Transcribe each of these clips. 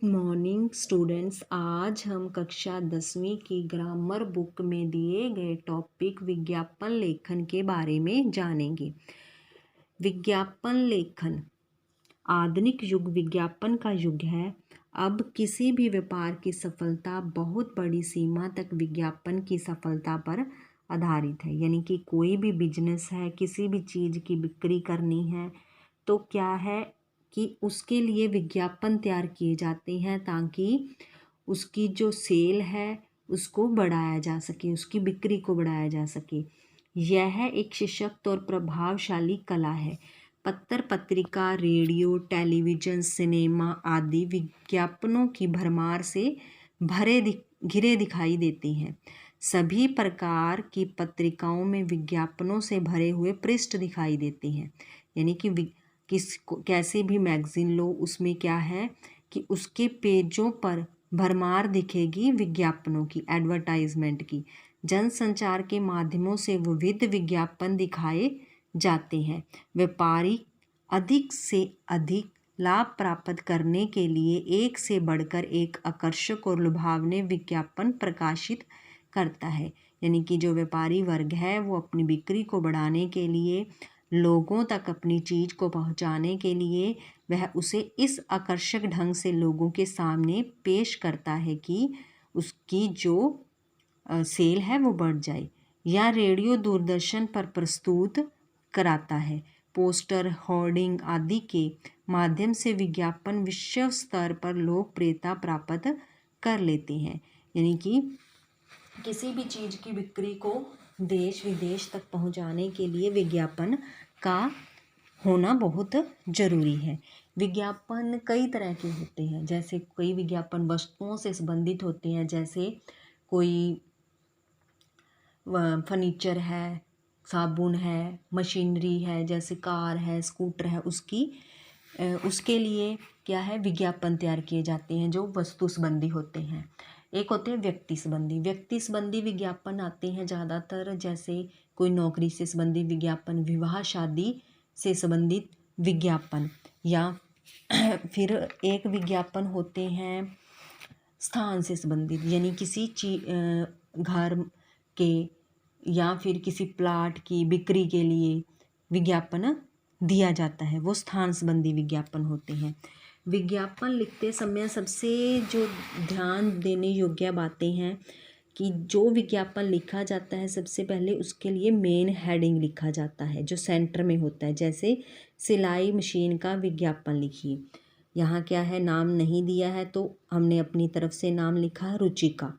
Morning students. आज हम कक्षा 10वीं की ग्रामर बुक में दिए गए टॉपिक विज्ञापन लेखन के बारे में जानेंगे। विज्ञापन लेखन आधुनिक युग विज्ञापन का युग है। अब किसी भी व्यापार की सफलता बहुत बड़ी सीमा तक विज्ञापन की सफलता पर आधारित है। यानी कि कोई भी बिजनेस है, किसी भी चीज़ की बिक्री करनी है तो क्या है कि उसके लिए विज्ञापन तैयार किए जाते हैं ताकि उसकी जो सेल है उसको बढ़ाया जा सके, उसकी बिक्री को बढ़ाया जा सके। यह एक सशक्त और प्रभावशाली कला है। पत्र पत्रिका, रेडियो, टेलीविज़न, सिनेमा आदि विज्ञापनों की भरमार से घिरे दिखाई देती हैं। सभी प्रकार की पत्रिकाओं में विज्ञापनों से भरे हुए पृष्ठ दिखाई देते हैं। यानी कि कैसे भी मैगज़ीन लो, उसमें क्या है कि उसके पेजों पर भरमार दिखेगी विज्ञापनों की, एडवर्टाइजमेंट की। जनसंचार के माध्यमों से विविध विज्ञापन दिखाए जाते हैं। व्यापारी अधिक से अधिक लाभ प्राप्त करने के लिए एक से बढ़कर एक आकर्षक और लुभावने विज्ञापन प्रकाशित करता है। यानी कि जो व्यापारी वर्ग है वो अपनी बिक्री को बढ़ाने के लिए, लोगों तक अपनी चीज़ को पहुंचाने के लिए वह उसे इस आकर्षक ढंग से लोगों के सामने पेश करता है कि उसकी जो सेल है वो बढ़ जाए। या रेडियो, दूरदर्शन पर प्रस्तुत कराता है। पोस्टर, होर्डिंग आदि के माध्यम से विज्ञापन विश्व स्तर पर लोकप्रियता प्राप्त कर लेते हैं। यानी कि किसी भी चीज़ की बिक्री को देश विदेश तक पहुंचाने के लिए विज्ञापन का होना बहुत ज़रूरी है। विज्ञापन कई तरह के होते हैं। जैसे कई विज्ञापन वस्तुओं से संबंधित होते हैं, जैसे कोई फर्नीचर है, साबुन है, मशीनरी है, जैसे कार है, स्कूटर है, उसके लिए क्या है, विज्ञापन तैयार किए जाते हैं जो वस्तु संबंधी होते हैं। एक होते हैं व्यक्ति संबंधी विज्ञापन आते हैं ज़्यादातर, जैसे कोई नौकरी से संबंधी विज्ञापन, विवाह शादी से संबंधित विज्ञापन। या फिर एक विज्ञापन होते हैं स्थान से संबंधित, यानी किसी घर के या फिर किसी प्लाट की बिक्री के लिए विज्ञापन दिया जाता है, वो स्थान संबंधी विज्ञापन होते हैं। विज्ञापन लिखते समय सबसे जो ध्यान देने योग्य बातें हैं कि जो विज्ञापन लिखा जाता है सबसे पहले उसके लिए मेन हेडिंग लिखा जाता है जो सेंटर में होता है। जैसे सिलाई मशीन का विज्ञापन लिखिए, यहाँ क्या है, नाम नहीं दिया है तो हमने अपनी तरफ से नाम लिखा है रुचिका।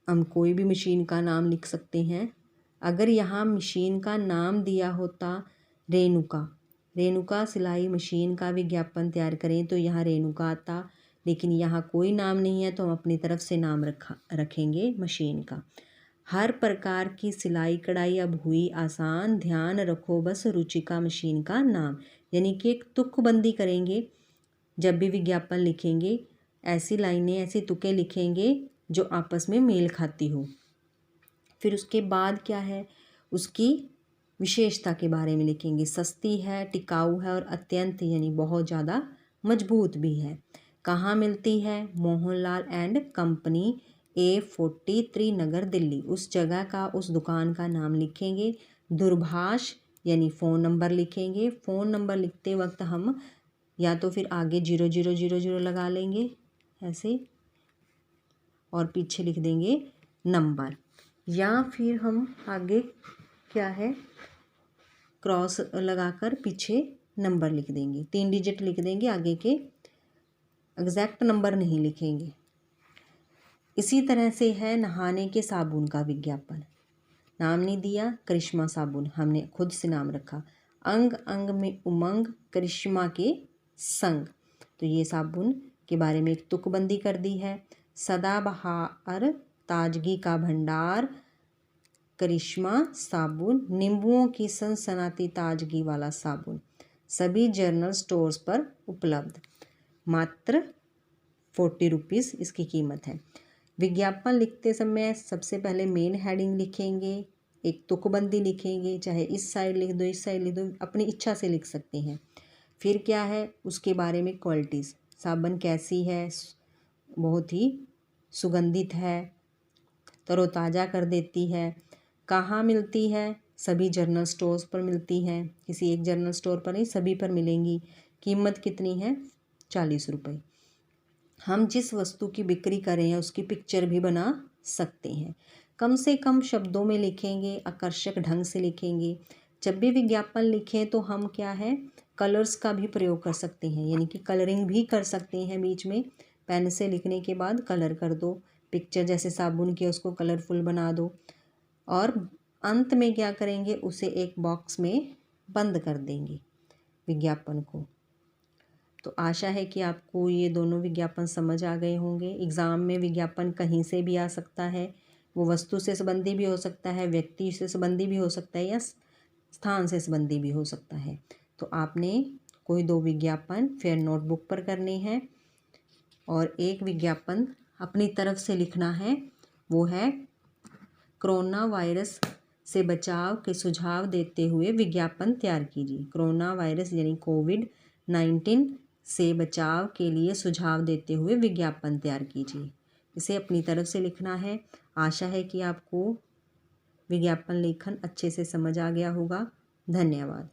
हम कोई भी मशीन का नाम लिख सकते हैं। अगर यहाँ मशीन का नाम दिया होता रेणुका सिलाई मशीन का विज्ञापन तैयार करें तो यहाँ रेणुका आता, लेकिन यहाँ कोई नाम नहीं है तो हम अपनी तरफ से नाम रखेंगे मशीन का। हर प्रकार की सिलाई कढ़ाई अब हुई आसान, ध्यान रखो बस रुचिका मशीन का नाम। यानी कि एक तुकबंदी करेंगे जब भी विज्ञापन लिखेंगे, ऐसी लाइनें, ऐसी तुकें लिखेंगे जो आपस में मेल खाती हो। फिर उसके बाद क्या है, उसकी विशेषता के बारे में लिखेंगे। सस्ती है, टिकाऊ है और अत्यंत यानी बहुत ज़्यादा मजबूत भी है। कहाँ मिलती है, मोहनलाल एंड कंपनी, A43 नगर दिल्ली। उस जगह का, उस दुकान का नाम लिखेंगे। दूरभाष यानी फ़ोन नंबर लिखेंगे। फ़ोन नंबर लिखते वक्त हम या तो फिर आगे 0000 लगा लेंगे ऐसे, और पीछे लिख देंगे नंबर, या फिर हम आगे क्या है, क्रॉस लगाकर पीछे नंबर लिख देंगे, 3 डिजिट लिख देंगे, आगे के एग्जैक्ट नंबर नहीं लिखेंगे। इसी तरह से है नहाने के साबुन का विज्ञापन, नाम नहीं दिया, करिश्मा साबुन, हमने खुद से नाम रखा। अंग अंग में उमंग, करिश्मा के संग, तो ये साबुन के बारे में एक तुकबंदी कर दी है। सदाबहार ताजगी का भंडार, करिश्मा साबुन, नींबुओं की सनसनाती ताजगी वाला साबुन, सभी जनरल स्टोर्स पर उपलब्ध, मात्र 40 रुपीज़ इसकी कीमत है। विज्ञापन लिखते समय सबसे पहले मेन हेडिंग लिखेंगे, एक तुकबंदी लिखेंगे, चाहे इस साइड लिख दो, इस साइड लिख दो, अपनी इच्छा से लिख सकते हैं। फिर क्या है, उसके बारे में क्वालिटीज़, साबुन कैसी है, बहुत ही सुगंधित है, तरोताज़ा कर देती है। कहाँ मिलती है? सभी जनरल स्टोर्स पर मिलती है, किसी एक जनरल स्टोर पर नहीं, सभी पर मिलेंगी। कीमत कितनी है? 40 रुपये। हम जिस वस्तु की बिक्री करें उसकी पिक्चर भी बना सकते हैं। कम से कम शब्दों में लिखेंगे, आकर्षक ढंग से लिखेंगे। जब भी विज्ञापन लिखें तो हम क्या है, कलर्स का भी प्रयोग कर सकते हैं, यानी कि कलरिंग भी कर सकते हैं। बीच में पेन से लिखने के बाद कलर कर दो, पिक्चर जैसे साबुन की उसको कलरफुल बना दो, और अंत में क्या करेंगे, उसे एक बॉक्स में बंद कर देंगे विज्ञापन को। तो आशा है कि आपको ये दोनों विज्ञापन समझ आ गए होंगे। एग्ज़ाम में विज्ञापन कहीं से भी आ सकता है, वो वस्तु से संबंधी भी हो सकता है, व्यक्ति से संबंधी भी हो सकता है, या स्थान से संबंधी भी हो सकता है। तो आपने कोई 2 विज्ञापन फिर नोटबुक पर करने हैं और एक विज्ञापन अपनी तरफ से लिखना है। वो है कोरोना वायरस से बचाव के सुझाव देते हुए विज्ञापन तैयार कीजिए। कोरोना वायरस यानी कोविड-19 से बचाव के लिए सुझाव देते हुए विज्ञापन तैयार कीजिए। इसे अपनी तरफ से लिखना है। आशा है कि आपको विज्ञापन लेखन अच्छे से समझ आ गया होगा। धन्यवाद।